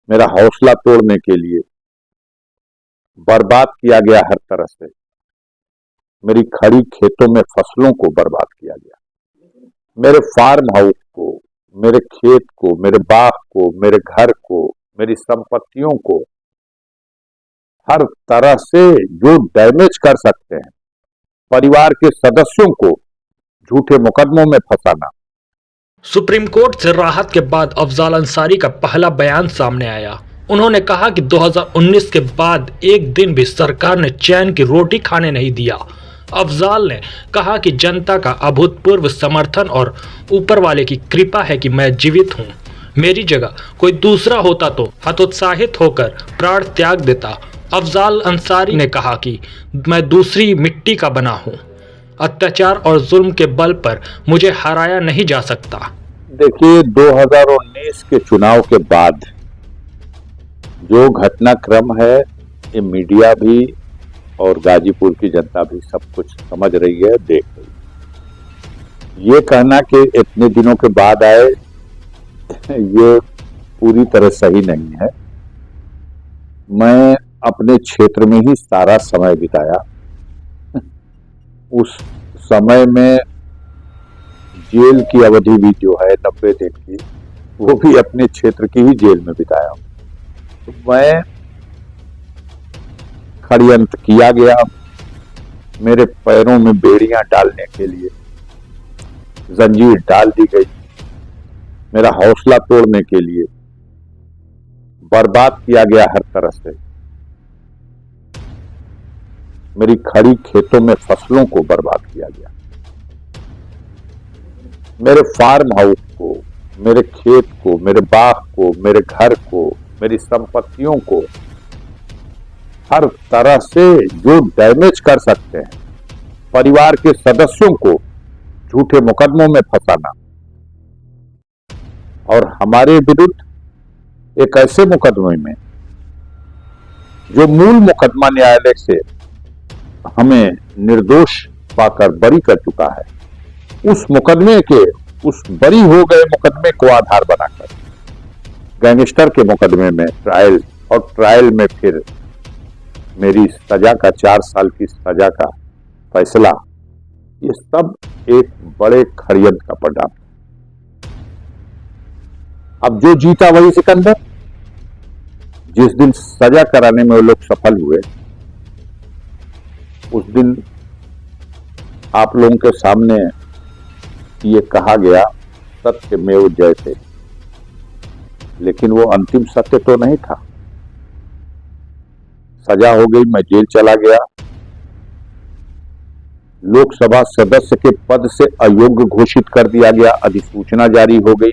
मेरा हौसला तोड़ने के लिए बर्बाद किया गया हर तरह से। मेरी खड़ी खेतों में फसलों को बर्बाद किया गया, मेरे फार्म हाउस को, मेरे खेत को, मेरे बाग को, मेरे घर को, मेरी संपत्तियों को, हर तरह से जो डैमेज कर सकते हैं। परिवार के सदस्यों को झूठे मुकदमों में फंसाना। सुप्रीम कोर्ट से राहत के बाद अफजाल अंसारी का पहला बयान सामने आया। उन्होंने कहा कि 2019 के बाद एक दिन भी सरकार ने चैन की रोटी खाने नहीं दिया। अफजाल ने कहा कि जनता का अभूतपूर्व समर्थन और ऊपर वाले की कृपा है कि मैं जीवित हूँ। मेरी जगह कोई दूसरा होता तो हतोत्साहित होकर प्राण त्याग देता। अफजाल अंसारी ने कहा कि मैं दूसरी मिट्टी का बना हूँ, अत्याचार और जुल्म के बल पर मुझे हराया नहीं जा सकता। देखिए, 2019 के चुनाव के बाद जो घटनाक्रम है, ये मीडिया भी और गाजीपुर की जनता भी सब कुछ समझ रही है, देख रही है। ये कहना कि इतने दिनों के बाद आए, ये पूरी तरह सही नहीं है। मैं अपने क्षेत्र में ही सारा समय बिताया। उस समय में जेल की अवधि भी जो है 90 दिन की, वो भी अपने क्षेत्र की ही जेल में बिताया। तो मैं षड्यंत्र किया गया, मेरे पैरों में बेड़ियां डालने के लिए जंजीर डाल दी गई, मेरा हौसला तोड़ने के लिए बर्बाद किया गया हर तरह से। मेरी खड़ी खेतों में फसलों को बर्बाद किया गया, मेरे फार्म हाउस को, मेरे खेत को, मेरे बाग को, मेरे घर को, मेरी संपत्तियों को, हर तरह से जो डैमेज कर सकते हैं। परिवार के सदस्यों को झूठे मुकदमों में फंसाना और हमारे विरुद्ध एक ऐसे मुकदमे में जो मूल मुकदमा न्यायालय से हमें निर्दोष पाकर बरी कर चुका है, उस मुकदमे के, उस बरी हो गए मुकदमे को आधार बनाकर गैंगस्टर के मुकदमे में ट्रायल, और ट्रायल में फिर मेरी सजा का 4 साल की सजा का फैसला, ये सब एक बड़े षड्यंत्र का परिणाम। अब जो जीता वही सिकंदर। जिस दिन सजा कराने में वो लोग सफल हुए, उस दिन आप लोगों के सामने ये कहा गया सत्यमेव जयते, लेकिन वो अंतिम सत्य तो नहीं था। सजा हो गई, मैं जेल चला गया, लोकसभा सदस्य के पद से अयोग्य घोषित कर दिया गया, अधिसूचना जारी हो गई।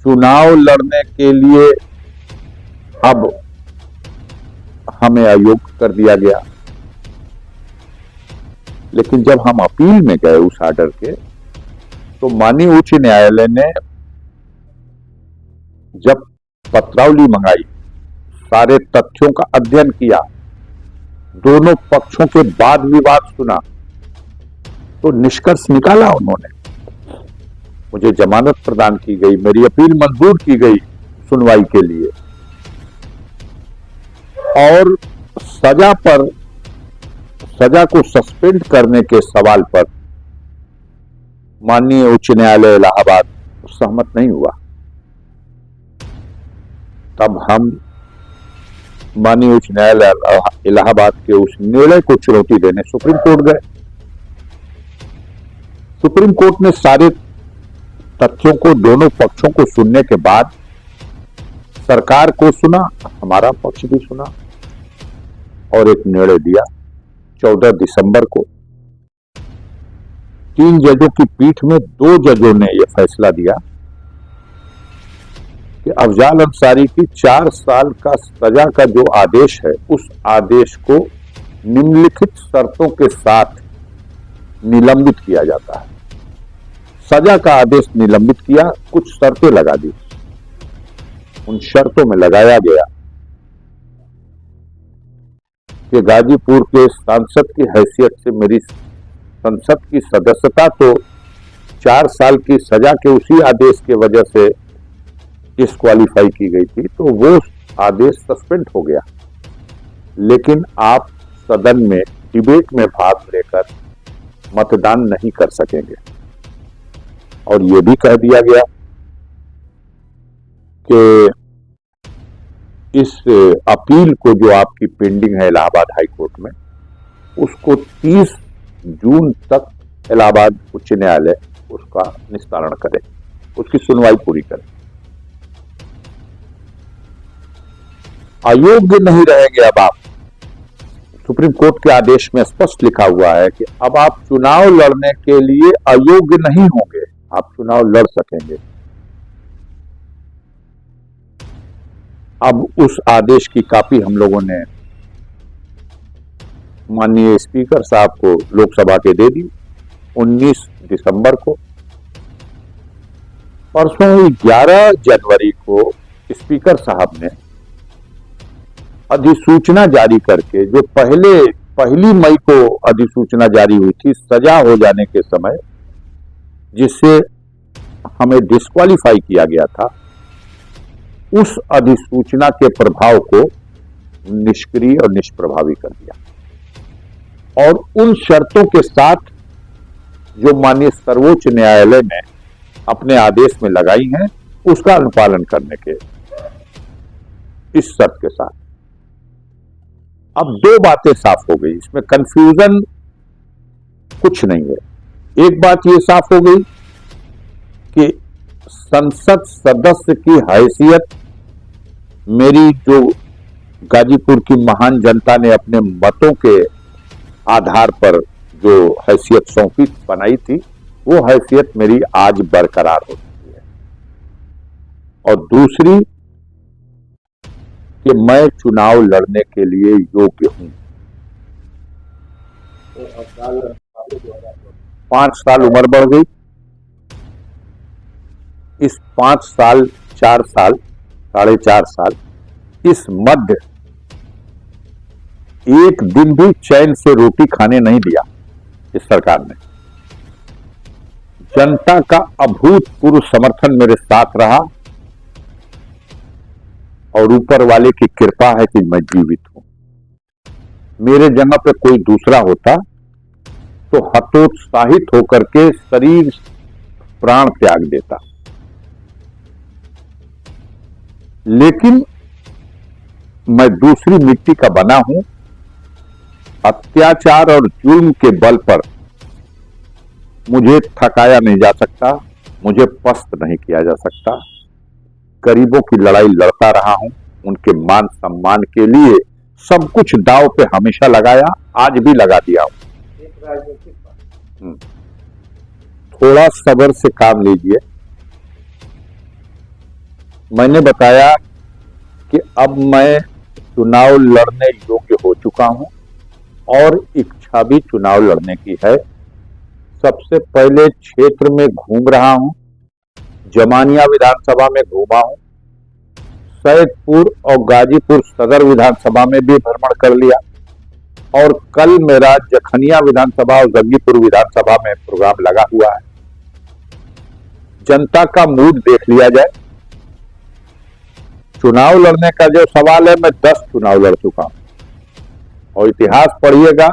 चुनाव लड़ने के लिए अब हमें अयोग्य कर दिया गया। लेकिन जब हम अपील में गए उस आर्डर के, तो माननीय उच्च न्यायालय ने जब पत्रावली मंगाई, सारे तथ्यों का अध्ययन किया, दोनों पक्षों के वाद विवाद सुना, तो निष्कर्ष निकाला उन्होंने। मुझे जमानत प्रदान की गई, मेरी अपील मंजूर की गई सुनवाई के लिए, और सजा को सस्पेंड करने के सवाल पर माननीय उच्च न्यायालय इलाहाबाद सहमत नहीं हुआ। तब हम माननीय उच्च न्यायालय इलाहाबाद के उस निर्णय को चुनौती देने सुप्रीम कोर्ट गए। सुप्रीम कोर्ट ने सारे तथ्यों को, दोनों पक्षों को सुनने के बाद सरकार को सुना, हमारा पक्ष भी सुना और एक निर्णय दिया। 14 दिसंबर को 3 जजों की पीठ में 2 जजों ने यह फैसला दिया कि अफजाल अंसारी की 4 साल का सजा का जो आदेश है, उस आदेश को निम्नलिखित शर्तों के साथ निलंबित किया जाता है। सजा का आदेश निलंबित किया, कुछ शर्तें लगा दी। उन शर्तों में लगाया गया कि गाजीपुर के सांसद की हैसियत से मेरी संसद की सदस्यता तो 4 साल की सजा के उसी आदेश के वजह से डिस्क्वालीफाई की गई थी, तो वो आदेश सस्पेंड हो गया। लेकिन आप सदन में डिबेट में भाग लेकर मतदान नहीं कर सकेंगे। और ये भी कह दिया गया कि इस अपील को जो आपकी पेंडिंग है इलाहाबाद हाई कोर्ट में, उसको 30 जून तक इलाहाबाद उच्च न्यायालय उसका निस्तारण करे, उसकी सुनवाई पूरी करे। अयोग्य नहीं रहेंगे अब आप। सुप्रीम कोर्ट के आदेश में स्पष्ट लिखा हुआ है कि अब आप चुनाव लड़ने के लिए अयोग्य नहीं होंगे, आप चुनाव लड़ सकेंगे। अब उस आदेश की कॉपी हम लोगों ने माननीय स्पीकर साहब को लोकसभा के दे दी 19 दिसंबर को। परसों 11 जनवरी को स्पीकर साहब ने अधिसूचना जारी करके, जो पहली मई को अधिसूचना जारी हुई थी सजा हो जाने के समय, जिससे हमें डिस्क्वालीफाई किया गया था, उस अधिसूचना के प्रभाव को निष्क्रिय और निष्प्रभावी कर दिया और उन शर्तों के साथ जो माननीय सर्वोच्च न्यायालय ने अपने आदेश में लगाई हैं, उसका अनुपालन करने के इस शर्त के साथ। अब दो बातें साफ हो गई, इसमें कंफ्यूजन कुछ नहीं है। एक बात यह साफ हो गई कि संसद सदस्य की हैसियत मेरी, जो गाजीपुर की महान जनता ने अपने मतों के आधार पर जो हैसियत सौंपी बनाई थी, वो हैसियत मेरी आज बरकरार हो चुकी है। और दूसरी कि मैं चुनाव लड़ने के लिए योग्य हूं। 5 साल उम्र बढ़ गई। इस 5 साल 4 साल 4.5 साल इस मध्य एक दिन भी चैन से रोटी खाने नहीं दिया इस सरकार ने। जनता का अभूतपूर्व समर्थन मेरे साथ रहा और ऊपर वाले की कृपा है कि मैं जीवित हूं। मेरे जगह पे कोई दूसरा होता तो हतोत्साहित होकर के शरीर प्राण त्याग देता। लेकिन मैं दूसरी मिट्टी का बना हूं। अत्याचार और जुल्म के बल पर मुझे थकाया नहीं जा सकता, मुझे पस्त नहीं किया जा सकता। गरीबों की लड़ाई लड़ता रहा हूं, उनके मान सम्मान के लिए सब कुछ दांव पे हमेशा लगाया, आज भी लगा दिया हूं। थोड़ा सब्र से काम लीजिए। मैंने बताया कि अब मैं चुनाव लड़ने योग्य हो चुका हूं और इच्छा भी चुनाव लड़ने की है। सबसे पहले क्षेत्र में घूम रहा हूं, जमानिया विधानसभा में घूमा हूं, सैदपुर और गाजीपुर सदर विधानसभा में भी भ्रमण कर लिया और कल मेरा जखनिया विधानसभा और जंगीपुर विधानसभा में प्रोग्राम लगा हुआ है। जनता का मूड देख लिया जाए। चुनाव लड़ने का जो सवाल है, मैं 10 चुनाव लड़ चुका हूं और इतिहास पढ़िएगा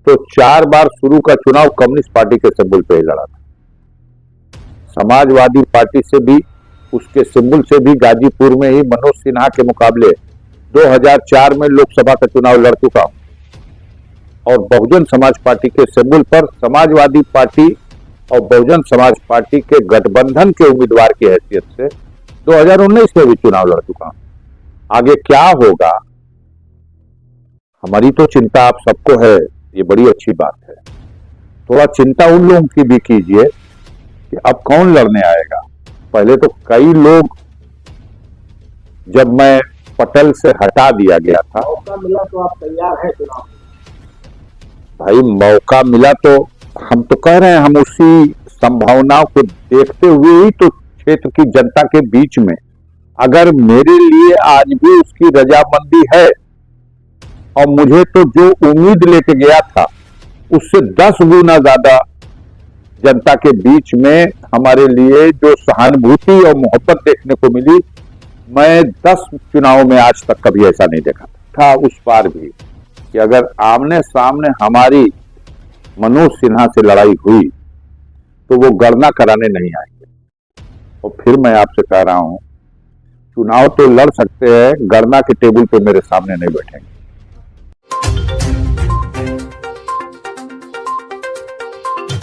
तो 4 बार शुरू का चुनाव कम्युनिस्ट पार्टी के सिंबल पे ही लड़ा था। समाजवादी पार्टी से भी, उसके सिंबल से भी गाजीपुर में ही मनोज सिन्हा के मुकाबले 2004 में लोकसभा का चुनाव लड़ चुका हूं और बहुजन समाज पार्टी के सिंबल पर समाजवादी पार्टी और बहुजन समाज पार्टी के गठबंधन के उम्मीदवार की हैसियत से 2019 में भी चुनाव लड़ चुका हूं। आगे क्या होगा, हमारी तो चिंता आप सबको है, ये बड़ी अच्छी बात है। थोड़ा चिंता उन लोगों की भी कीजिए कि अब कौन लड़ने आएगा। पहले तो कई लोग, जब मैं पटल से हटा दिया गया था, मौका मिला तो आप तैयार हैं चुनाव? भाई मौका मिला तो हम तो कह रहे हैं, हम उसी संभावनाओं को देखते हुए ही तो क्षेत्र की जनता के बीच में, अगर मेरे लिए आज भी उसकी रजामंदी है और मुझे तो जो उम्मीद लेके गया था उससे 10 गुना ज्यादा जनता के बीच में हमारे लिए जो सहानुभूति और मोहब्बत देखने को मिली, मैं 10 चुनाव में आज तक कभी ऐसा नहीं देखा था। उस बार भी कि अगर आमने सामने हमारी मनोज सिन्हा से लड़ाई हुई तो वो गणना कराने नहीं आएंगे। और फिर मैं आपसे कह रहा हूं, चुनाव तो लड़ सकते हैं, गणना के टेबल पे मेरे सामने नहीं बैठेंगे।